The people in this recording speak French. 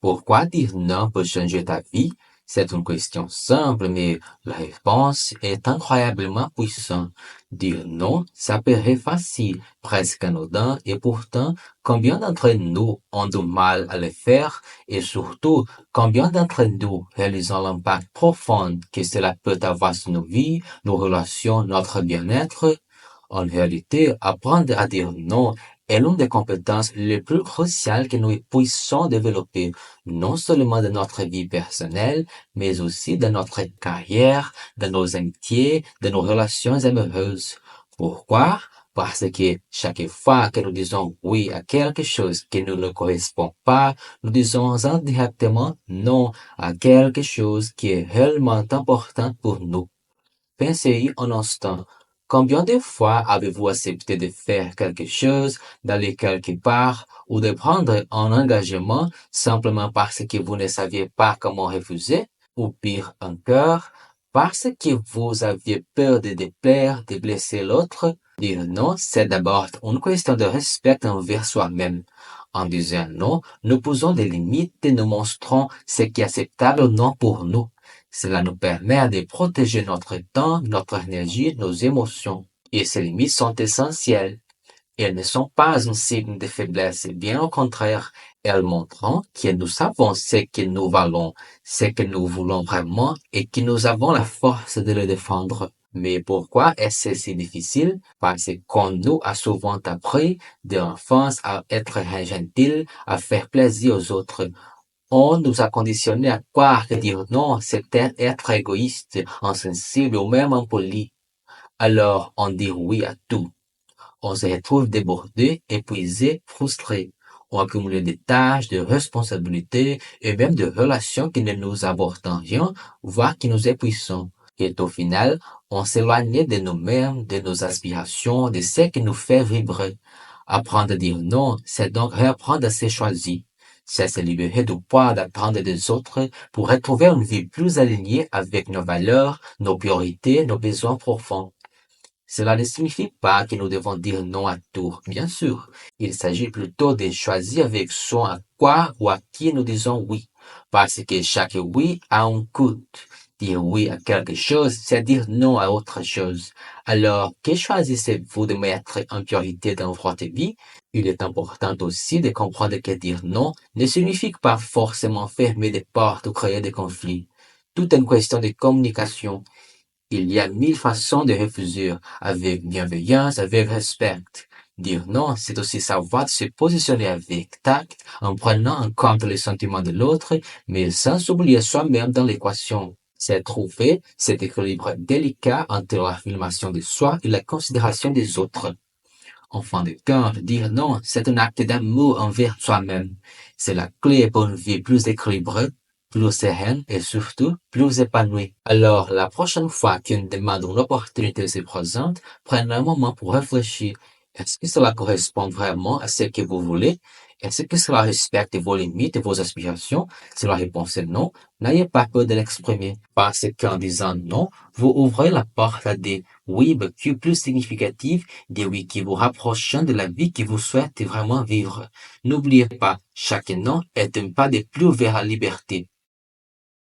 Pourquoi dire non peut changer ta vie? C'est une question simple, mais la réponse est incroyablement puissante. Dire non, ça paraît facile, presque anodin, et pourtant, combien d'entre nous ont du mal à le faire, et surtout, combien d'entre nous réalisons l'impact profond que cela peut avoir sur nos vies, nos relations, notre bien-être? En réalité, apprendre à dire non est l'une des compétences les plus cruciales que nous puissions développer, non seulement dans notre vie personnelle, mais aussi dans notre carrière, dans nos amitiés, dans nos relations amoureuses. Pourquoi? Parce que chaque fois que nous disons oui à quelque chose qui ne nous correspond pas, nous disons indirectement non à quelque chose qui est réellement important pour nous. Pensez-y un instant. Combien de fois avez-vous accepté de faire quelque chose, d'aller quelque part ou de prendre un engagement simplement parce que vous ne saviez pas comment refuser? Ou pire encore, parce que vous aviez peur de déplaire, de blesser l'autre? Dire non, c'est d'abord une question de respect envers soi-même. En disant non, nous posons des limites et nous montrons ce qui est acceptable ou non pour nous. Cela nous permet de protéger notre temps, notre énergie, nos émotions. Et ces limites sont essentielles. Elles ne sont pas un signe de faiblesse, bien au contraire, elles montrent que nous savons ce que nous valons, ce que nous voulons vraiment et que nous avons la force de le défendre. Mais pourquoi est-ce si difficile? Parce qu'on nous a souvent appris de l'enfance à être gentil, à faire plaisir aux autres. On nous a conditionnés à croire que dire non, c'était être égoïste, insensible ou même impoli. Alors, on dit oui à tout. On se retrouve débordé, épuisé, frustré. On accumule des tâches, de responsabilités et même de relations qui ne nous apportent rien, voire qui nous épuisent. Et au final, on s'éloigne de nous-mêmes, de nos aspirations, de ce qui nous fait vibrer. Apprendre à dire non, c'est donc réapprendre à se choisir. C'est se libérer du poids d'attendre des autres pour retrouver une vie plus alignée avec nos valeurs, nos priorités, nos besoins profonds. Cela ne signifie pas que nous devons dire non à tout, bien sûr. Il s'agit plutôt de choisir avec soin à quoi ou à qui nous disons oui, parce que chaque oui a un coût. Dire oui à quelque chose, c'est dire non à autre chose. Alors, que choisissez-vous de mettre en priorité dans votre vie? Il est important aussi de comprendre que dire non ne signifie pas forcément fermer des portes ou créer des conflits. Tout est une question de communication. Il y a mille façons de refuser, avec bienveillance, avec respect. Dire non, c'est aussi savoir se positionner avec tact, en prenant en compte les sentiments de l'autre, mais sans oublier soi-même dans l'équation. C'est trouver cet équilibre délicat entre l'affirmation de soi et la considération des autres. En fin de compte, dire non, c'est un acte d'amour envers soi-même. C'est la clé pour une vie plus équilibrée, plus sereine et surtout plus épanouie. Alors, la prochaine fois qu'une demande ou une opportunité se présente, prenez un moment pour réfléchir. Est-ce que cela correspond vraiment à ce que vous voulez? Est-ce que cela respecte vos limites et vos aspirations? Si la réponse est non, n'ayez pas peur de l'exprimer. Parce qu'en disant non, vous ouvrez la porte à des oui beaucoup plus significatifs, des oui qui vous rapprochent de la vie que vous souhaitez vraiment vivre. N'oubliez pas, chaque non est un pas de plus vers la liberté.